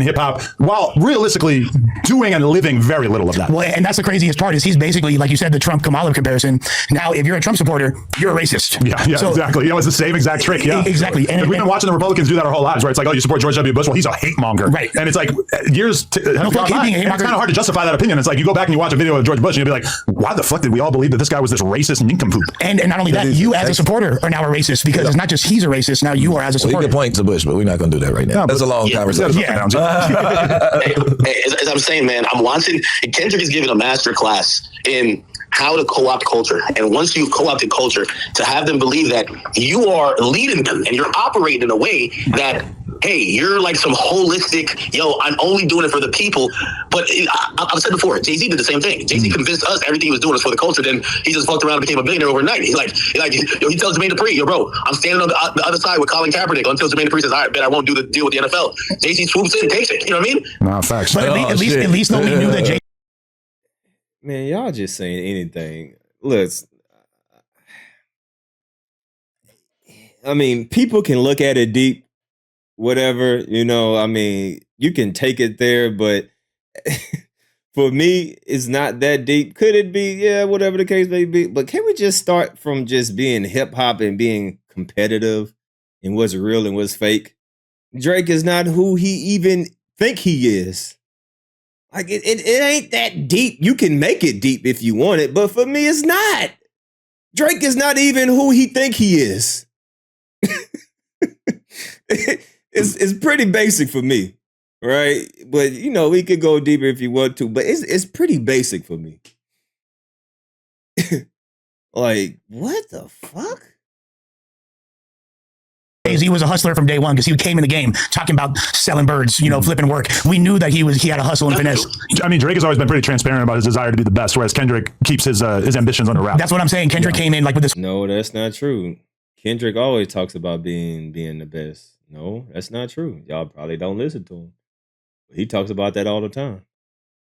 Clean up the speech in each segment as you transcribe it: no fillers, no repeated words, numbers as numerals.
hip hop while realistically doing and living very little of that. Well, and that's the craziest part is he's basically, like you said, the Trump Kamala comparison. Now, if you're a Trump supporter, you're a racist. Yeah, so, exactly. You know, it's the same exact trick. Yeah, exactly. And we've been watching the Republicans do that our whole lives, where it's like, oh, you support George W. Bush? Well, he's a hate monger, right? And it's like years. It's kind of hard to justify that opinion. It's like you go back and you watch a video of George Bush, and you'll be like, why the fuck did we all believe that this guy was this racist nincompoop? And not only that, you as a supporter are now a racist because it's not just he's a racist. Now you are as a supporter. You can point to Bush, but we're not going to do that right now. No, that's a long conversation. As I'm saying, man, I'm watching. Kendrick is giving a master class in how to co-opt culture. And once you've co-opted culture, to have them believe that you are leading them and you're operating in a way that, hey, you're like some holistic, I'm only doing it for the people. But I've said before, Jay-Z did the same thing. Jay-Z convinced us everything he was doing was for the culture. Then he just fucked around and became a billionaire overnight. He tells Jermaine Dupri, bro, I'm standing on the other side with Colin Kaepernick until Jermaine Dupri says, all right, bet I won't do the deal with the NFL. Jay-Z swoops in, takes it. You know what I mean? No, facts. But at least though we knew that Jay. Man, y'all just saying anything. Look, I mean, people can look at it deep, whatever, I mean, you can take it there, but for me, it's not that deep. Could it be? Yeah, whatever the case may be. But can we just start from just being hip hop and being competitive and what's real and what's fake? Drake is not who he even think he is. Like it ain't that deep. You can make it deep if you want it, but for me, it's not. Drake is not even who he think he is. It's pretty basic for me, right? But we could go deeper if you want to. But it's pretty basic for me. Like, what the fuck? He was a hustler from day one because he came in the game talking about selling birds, flipping work. We knew that he had a hustle and finesse. I mean, Drake has always been pretty transparent about his desire to be the best, whereas Kendrick keeps his ambitions under wraps. That's what I'm saying. Kendrick came in like with this. No, that's not true. Kendrick always talks about being the best. No, that's not true. Y'all probably don't listen to him. He talks about that all the time.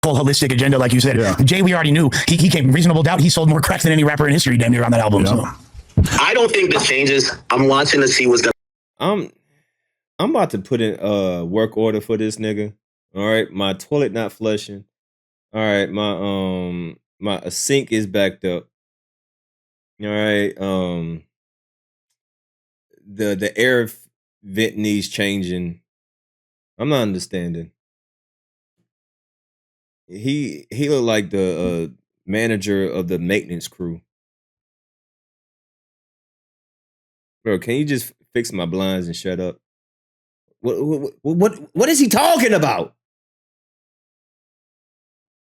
Whole holistic agenda, like you said. Yeah. Jay, we already knew. He came reasonable doubt. He sold more crack than any rapper in history damn near on that album. Yeah. So. I don't think this changes. I'm watching to see what's going to. I'm about to put in a work order for this nigga. All right, my toilet not flushing. All right, my sink is backed up. All right, the air vent needs changing. I'm not understanding. He looked like the manager of the maintenance crew. Bro, can you just fix my blinds and shut up? What is he talking about?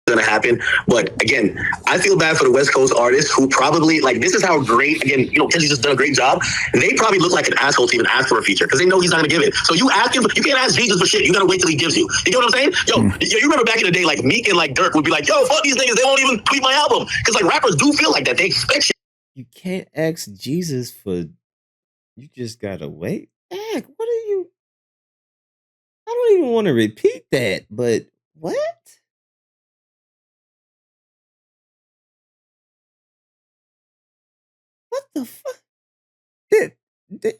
Going to happen, but again, I feel bad for the West Coast artists who probably this is how great. Again, Kendrick just done a great job. They probably look like an asshole to even ask for a feature because they know he's not going to give it. So you ask him, you can't ask Jesus for shit. You got to wait till he gives you. You know what I'm saying? You remember back in the day, like Meek and like Dirk would be like, "Yo, fuck these niggas. They won't even tweet my album," because like rappers do feel like that. They expect shit. You can't ask Jesus for. You just gotta wait. What are you? I don't even want to repeat that, but what? What the fuck? Did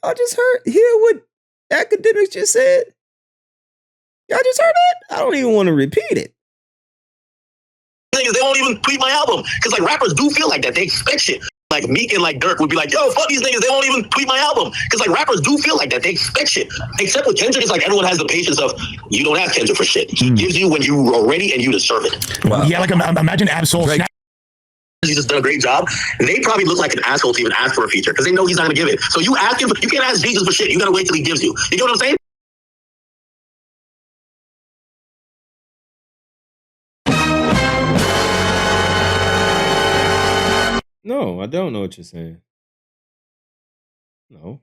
I just hear what Akademiks just said? Y'all just heard that? I don't even want to repeat it. They won't even tweet my album because like rappers do feel like that. They expect shit. Like Meek and like Dirk would be like, "Yo, fuck these niggas. They won't even tweet my album," because like rappers do feel like that. They expect shit. Except with Kendrick, it's like everyone has the patience of you don't ask Kendrick for shit. He gives you when you are ready and you deserve it. Wow. Yeah, like imagine Absol. He's just done a great job. They probably look like an asshole to even ask for a feature because they know he's not going to give it. So you ask him, you can't ask Jesus for shit. You got to wait till he gives you. You know what I'm saying? No, I don't know what you're saying. No.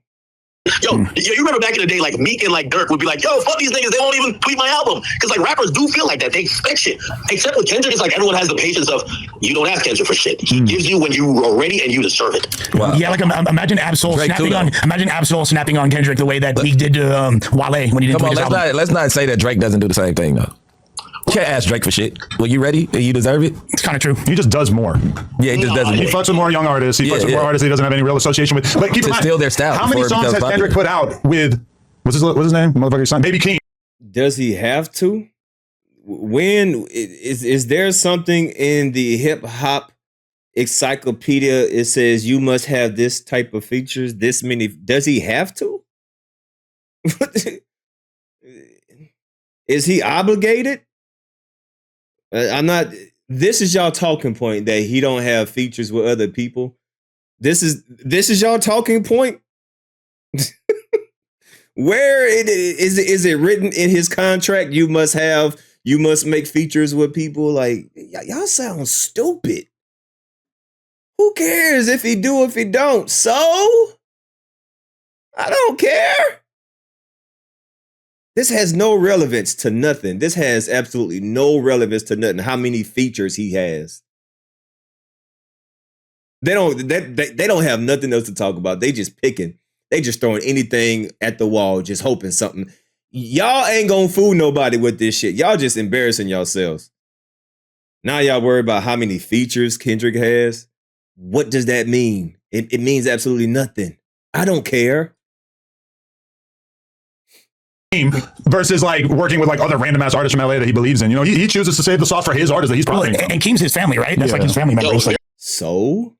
You remember back in the day, like Meek and like Dirk would be like, "Yo, fuck these niggas. They won't even tweet my album," because like rappers do feel like that. They expect shit. Except with Kendrick, it's like everyone has the patience of you don't ask Kendrick for shit. He gives you when you are ready and you deserve it. Wow. Yeah, like imagine Absol snapping on Kendrick the way that Meek did to Wale when he didn't tweet his album. Let's not say that Drake doesn't do the same thing though. You can't ask Drake for shit. Well, you ready? You deserve it? It's kind of true. He just does more. Yeah, he just does more. He fucks with more young artists. He fucks with more artists he doesn't have any real association with. But keep in mind, steal their style. How many songs has Kendrick put out with, what's his name? Motherfucker's son? Baby King. Does he have to? When is there something in the hip hop encyclopedia? It says you must have this type of features, this many. Does he have to? Is he obligated? I'm not. This is y'all talking point that he don't have features with other people. This is y'all talking point. Where is it written in his contract? You must make features with people. Like, y'all sound stupid. Who cares if he do, if he don't? So I don't care. This has no relevance to nothing. This has absolutely no relevance to nothing. How many features he has. They don't have nothing else to talk about. They just picking. They just throwing anything at the wall, just hoping something. Y'all ain't gonna fool nobody with this shit. Y'all just embarrassing yourselves. Now y'all worry about how many features Kendrick has. What does that mean? It means absolutely nothing. I don't care. Versus like working with like other random ass artists from LA that he believes in. You know, he chooses to save the sauce for his artists that he's probably. And Keem's his family, right? That's like his family member. So.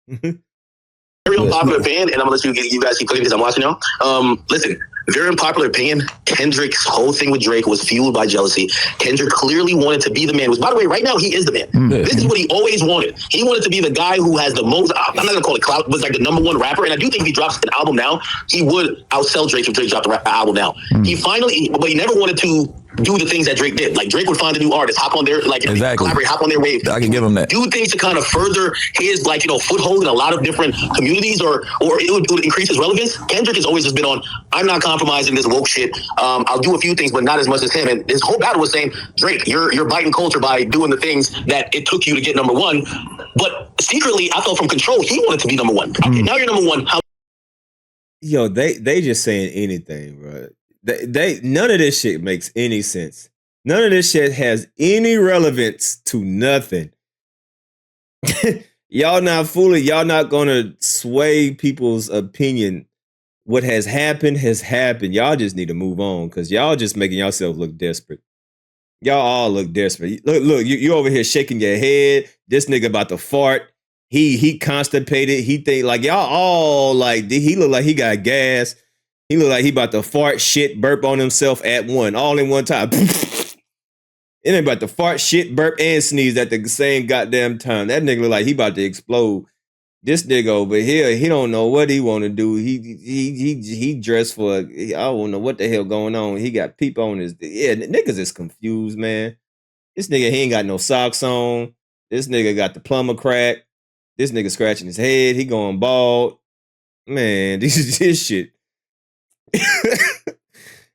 Very unpopular opinion, and I'm gonna let you guys keep clicking because I'm watching now. Listen, very unpopular opinion. Kendrick's whole thing with Drake was fueled by jealousy. Kendrick clearly wanted to be the man. Which, by the way, right now he is the man. This is what he always wanted. He wanted to be the guy who has the most. I'm not gonna call it clout, was like the #1 rapper. And I do think if he drops an album now, he would outsell Drake if Drake dropped the album now. He finally, but he never wanted to do the things that Drake did. Like Drake would find a new artist, hop on their collaborate, hop on their wave. I can give him that. Do things to kind of further his foothold in a lot of different communities, or it would increase his relevance. Kendrick has always just been on, I'm not compromising this woke shit. I'll do a few things, but not as much as him. And his whole battle was saying, Drake, you're biting culture by doing the things that it took you to get #1. But secretly, I felt from control, he wanted to be #1. Okay, now you're #1. How? Yo, they just saying anything, bro. They none of this shit makes any sense. None of this shit has any relevance to nothing. Y'all not fooling. Y'all not gonna sway people's opinion. What has happened has happened. Y'all just need to move on because y'all just making yourself look desperate. Y'all all look desperate. Look, you over here shaking your head. This nigga about to fart. He constipated. He think like y'all all like he look like he got gas. He look like he about to fart, shit, burp on himself all in one time. It ain't about to fart, shit, burp, and sneeze at the same goddamn time. That nigga look like he about to explode. This nigga over here, he don't know what he want to do. He dressed for, I don't know what the hell going on. He got people on his, niggas is confused, man. This nigga, he ain't got no socks on. This nigga got the plumber crack. This nigga scratching his head. He going bald. Man, this shit.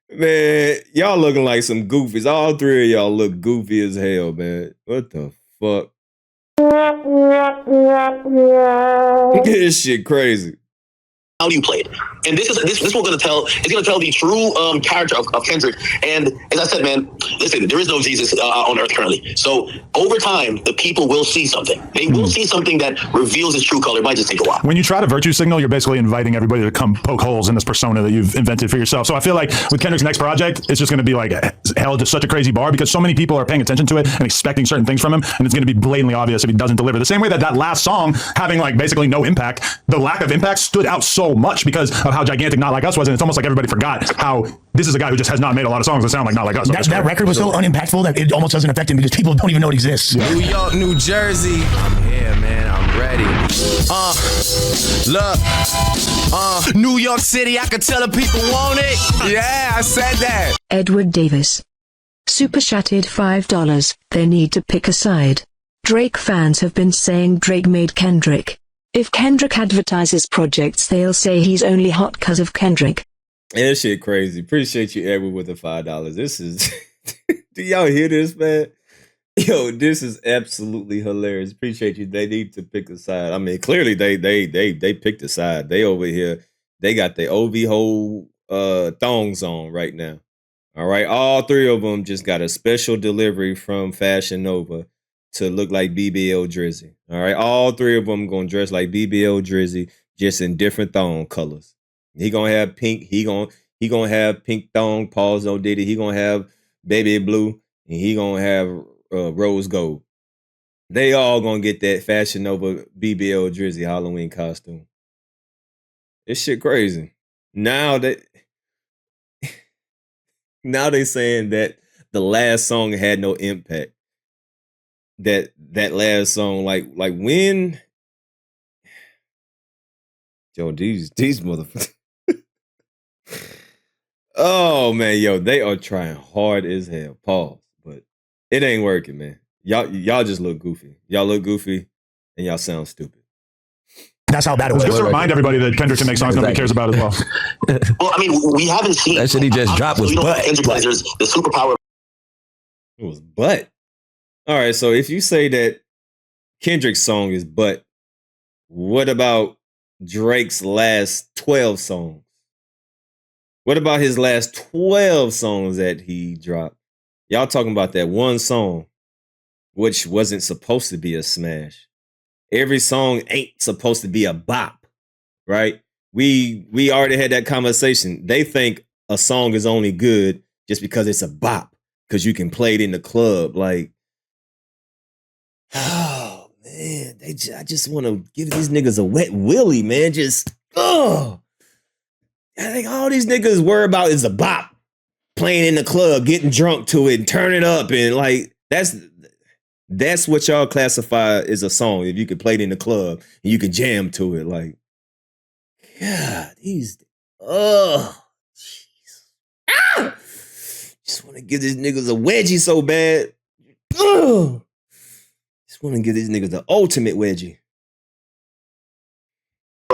Man, y'all looking like some goofies. All three of y'all look goofy as hell, man. What the fuck? This shit crazy. How do you play it? And this is what gonna tell. It's gonna tell the true character of Kendrick. And as I said, man, listen, there is no Jesus on earth currently. So over time, the people will see something. They will see something that reveals his true color. It might just take a while. When you try to virtue signal, you're basically inviting everybody to come poke holes in this persona that you've invented for yourself. So I feel like with Kendrick's next project, it's just going to be like held to such a crazy bar because so many people are paying attention to it and expecting certain things from him, and it's going to be blatantly obvious if he doesn't deliver. The same way that last song having like basically no impact, the lack of impact stood out so much because of how gigantic Not Like Us was, and it's almost like everybody forgot how this is a guy who just has not made a lot of songs that sound like Not Like Us. That record was so unimpactful that it almost doesn't affect him because people don't even know it exists. New York, New Jersey, I'm here, man. I'm ready. Look, New York City, I could tell the people want it. Yeah, I said that. Edward Davis. Super chatted $5. They need to pick a side. Drake fans have been saying Drake made Kendrick. If Kendrick advertises projects, they'll say he's only hot 'cause of Kendrick. Yeah, that shit crazy. Appreciate you, Edward, with the $5. This is... Do y'all hear this, man? Yo, this is absolutely hilarious. Appreciate you. They need to pick a side. I mean, clearly they picked a side. They over here, they got the OV hole thongs on right now. All right, all three of them just got a special delivery from Fashion Nova to look like BBL Drizzy. All right, all three of them gonna dress like BBL Drizzy, just in different thong colors. He gonna have pink. He He gonna have Pink Thong, Paul's No Diddy. He gonna have Baby Blue, and he gonna have Rose Gold. They all gonna get that Fashion Nova BBL Drizzy Halloween costume. This shit crazy. Now they saying that the last song had no impact. That last song, like when, yo, these motherfuckers. Oh man, yo, they are trying hard as hell. Pause, but it ain't working, man. Y'all just look goofy. Y'all look goofy, and y'all sound stupid. That's how bad it was. Just to remind everybody that Kendrick can make songs nobody cares about as well. Well, I mean, we haven't seen That shit he just dropped was butt. Kendrick there's the superpower. It was butt. All right, so if you say that Kendrick's song is butt, what about Drake's last 12 songs? What about his last 12 songs that he dropped? Y'all talking about that one song, which wasn't supposed to be a smash. Every song ain't supposed to be a bop, right? We already had that conversation. They think a song is only good just because it's a bop, because you can play it in the club. Like, oh man, I just want to give these niggas a wet willy, man. Just, I think all these niggas worry about is a bop, playing in the club, getting drunk to it, and turn it up, and like that's what y'all classify as a song. If you can play it in the club and you can jam to it, like, God, jeez. Just want to give these niggas a wedgie so bad. Just want to give these niggas the ultimate wedgie.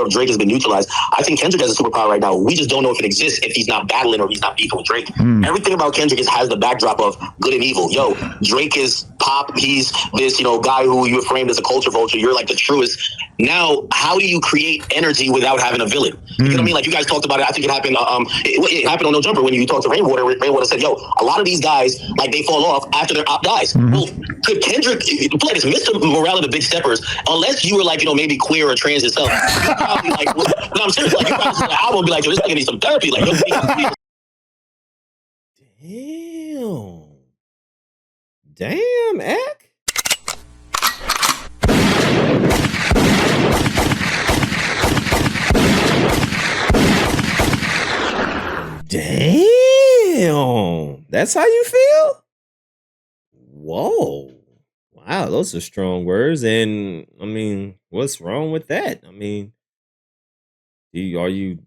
Drake has been neutralized. I think Kendrick has a superpower right now. We just don't know if it exists if he's not battling or he's not beefing with Drake. Everything about Kendrick has the backdrop of good and evil. Yo, Drake is pop. He's this, guy who you framed as a culture vulture. You're like the truest. Now, how do you create energy without having a villain? You know what I mean? Like you guys talked about it. I think it happened. It happened on No Jumper when you talked to Rainwater. Rainwater said, "Yo, a lot of these guys like they fall off after their op dies." Well, could Kendrick play this Mr. Morale of the Big Steppers? Unless you were like maybe queer or trans yourself, you probably like. No, I'm serious. Like you probably listen to the album and be like, "Yo, this nigga needs some therapy." Like, damn, Ak. Damn, that's how you feel? Whoa. Wow, those are strong words. And I mean, what's wrong with that? I mean, are you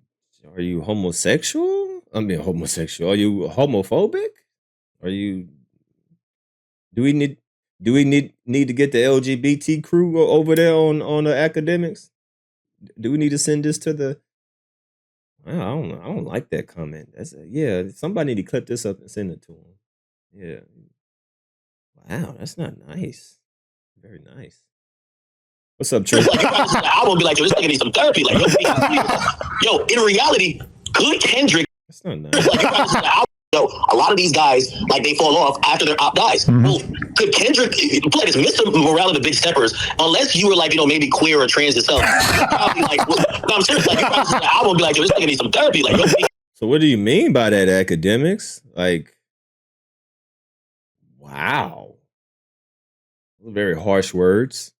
homosexual? I mean, homosexual. Are you homophobic? Are you? Do we need to get the LGBT crew over there on the Akademiks? Do we need to send this to the? I don't know. I don't like that comment. Somebody need to clip this up and send it to him. Yeah. Wow, that's not nice. Very nice. What's up, Trey? I won't be like, "Yo, this nigga needs some therapy." Like, yo, in reality, could Kendrick? That's not nice. Yo, a lot of these guys, like they fall off after their op dies. Well, could Kendrick play this Mr. Morale of the Big Steppers? Unless you were like, maybe queer or trans yourself, you probably like. No, I'm serious. Like you probably listen to the album and be like, "Yo, this nigga needs some therapy." Like, so what do you mean by that, Akademiks? Like, wow, very harsh words.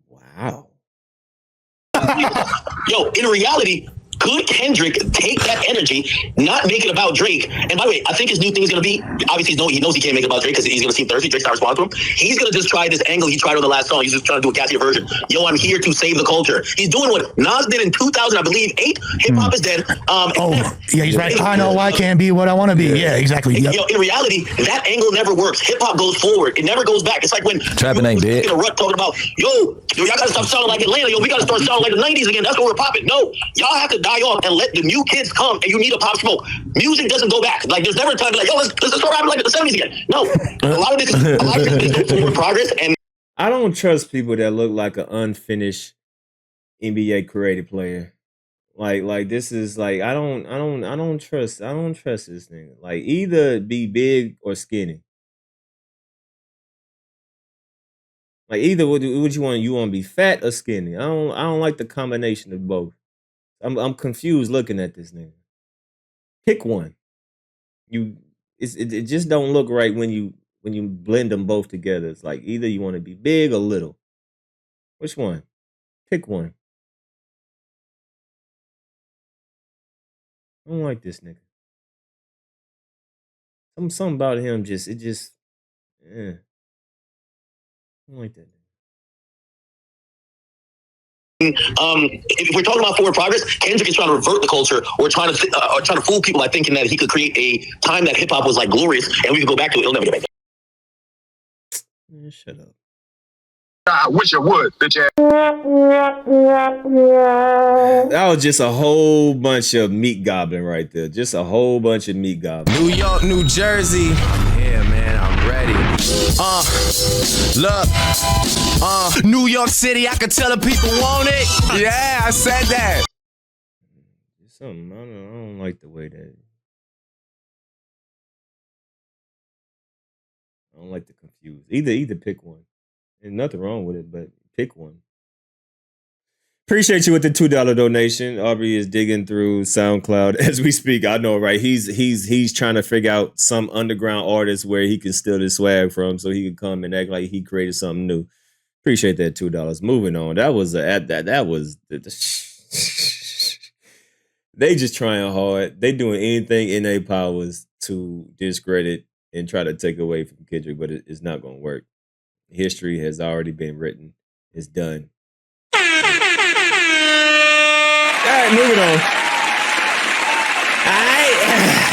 Wow. Yo, in reality, could Kendrick take that energy, not make it about Drake? And by the way, I think his new thing is going to be, obviously he knows he can't make it about Drake because he's going to seem thirsty. Drake's not responding to him. He's going to just try this angle he tried on the last song. He's just trying to do a catchier version. Yo, I'm here to save the culture. He's doing what Nas did in 2000, I believe, 8. Hip hop is dead. Yeah, he's right. I know I can't be what I want to be. Yeah, exactly. Yep. Yo, in reality, that angle never works. Hip hop goes forward. It never goes back. It's like when Trapping ain't dead. In a rut talking about, y'all got to stop sounding like Atlanta. Yo, we got to start sounding like the 90s again. That's what we're popping. No, y'all have to die off and let the new kids come, and you need a Pop Smoke. Music doesn't go back. Like there's never a time to be like, "Yo, let's start rapping like the 70s again." No, a lot of this is forward progress. And I don't trust people that look like an unfinished NBA creative player. Like this is like I don't trust this thing. Like either be big or skinny. Like either what you want? You want to be fat or skinny? I don't like the combination of both. I'm confused looking at this nigga. Pick one. It just don't look right when you blend them both together. It's like either you want to be big or little. Which one? Pick one. I don't like this nigga. Something about him I don't like that. If we're talking about forward progress, Kendrick is trying to revert the culture or trying to fool people by thinking that he could create a time that hip hop was like glorious and we could go back to it. It'll never get back. Man, shut up. I wish I would, bitch ass. That was just a whole bunch of meat gobbling right there. Just a whole bunch of meat gobbling. New York, New Jersey. Yeah, man, I'm ready. Look. New York City, I could tell the people want it. Yeah, I said that. Something I don't like the way that. I don't like to confuse. Either pick one. There's nothing wrong with it, but pick one. Appreciate you with the $2 donation. Aubrey is digging through SoundCloud as we speak. I know, right? He's trying to figure out some underground artist where he can steal his swag from, so he can come and act like he created something new. Appreciate that $2. Moving on. That was they just trying hard. They doing anything in their powers to discredit and try to take away from Kendrick, but it's not going to work. History has already been written. It's done. All right, moving on. All right.